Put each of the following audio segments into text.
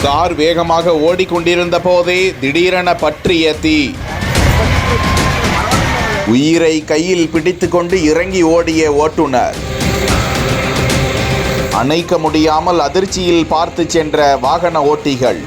Car வேகமாக ஓடிக்கொண்டிருந்த போதே திடீரென பற்றிய தீ. உயிரை கையில் பிடித்துக்கொண்டு இறங்கி ஓடிய ஓட்டுநர். அணைக்க முடியாமல் அதிர்ச்சியில் பார்த்து சென்ற வாகன ஓட்டிகள்.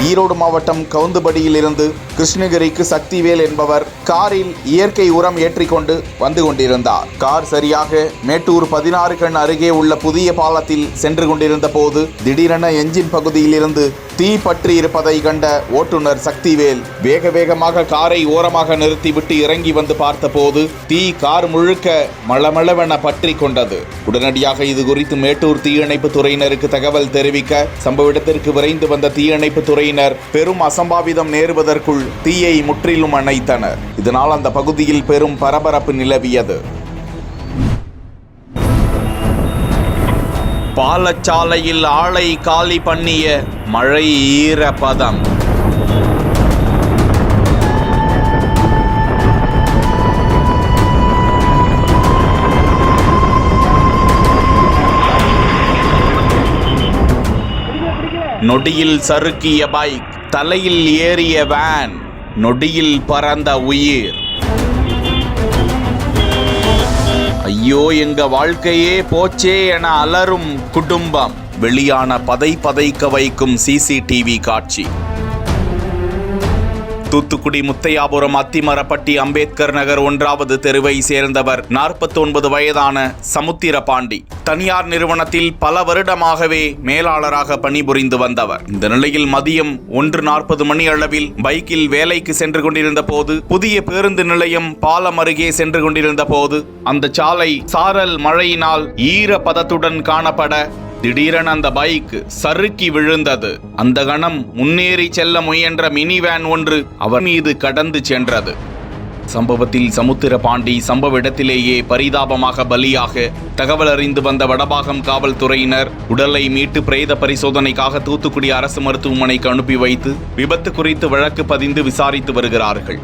ஈரோடு மாவட்டம் கவுந்துபடியில் இருந்து கிருஷ்ணகிரிக்கு சக்திவேல் என்பவர் காரில் இயற்கை உரம் ஏற்றிக்கொண்டு வந்து கொண்டிருந்தார். கார் சரியாக மேட்டூர் 16 கண் அருகே உள்ள புதிய பாலத்தில் சென்று கொண்டிருந்த போது திடீரென என்ஜின் பகுதியில் இருந்து தீ பற்றி இருப்பதை கண்ட ஓட்டுநர் சக்திவேல் வேக வேகமாக காரை ஓரமாக நிறுத்திவிட்டு இறங்கி வந்து பார்த்தபோது தீ கார் முழுக்க மளமளவென பற்றி கொண்டது. உடனடியாக இது குறித்து மேட்டூர் தீயணைப்பு துறையினருக்கு தகவல் தெரிவிக்க சம்பவ இடத்திற்கு விரைந்து வந்த தீயணைப்பு துறையினர் பெரும் அசம்பாவிதம் நேருவதற்குள் தீயை முற்றிலும் அணைத்தனர். இதனால் அந்த பகுதியில் பெரும் பரபரப்பு நிலவியது. பாலச்சாலையில் ஆளை காலி பண்ணிய மழை ஈரப்பதம். நொடியில் சறுக்கிய பைக், தலையில் ஏறிய வேன், நொடியில் பறந்த உயிர். ஐயோ, எங்க வாழ்க்கையே போச்சே என அலறும் குடும்பம். வெளியான பதைக்க வைக்கும் சிசிடிவி காட்சி. தூத்துக்குடி முத்தையாபுரம் அத்திமரப்பட்டி அம்பேத்கர் நகர் 1வது தெருவை சேர்ந்தவர் 49 வயதான சமுத்திர பாண்டி. தனியார் நிறுவனத்தில் பல வருடமாகவே மேலாளராக பணிபுரிந்து வந்தவர். இந்த நிலையில் மதியம் 1:40 மணி அளவில் பைக்கில் வேலைக்கு சென்று கொண்டிருந்த போது புதிய பேருந்து நிலையம் பாலம் அருகே சென்று கொண்டிருந்த போது அந்த சாலை சாரல் மழையினால் ஈரப்பதத்துடன் காணப்பட திடீரென அந்த பைக் சறுக்கி விழுந்தது. அந்த கணம் முன்னேறி செல்ல முயன்ற மினி வேன் ஒன்று அவர் மீது கடந்து சென்றது. சம்பவத்தில் சமுத்திர பாண்டி சம்பவ இடத்திலேயே பரிதாபமாக பலியாக தகவல் அறிந்து வந்த வடபாகம் காவல்துறையினர் உடலை மீட்டு பிரேத பரிசோதனைக்காக தூத்துக்குடி அரசு மருத்துவமனைக்கு அனுப்பி வைத்து விபத்து குறித்து வழக்கு பதிந்து விசாரித்து வருகிறார்கள்.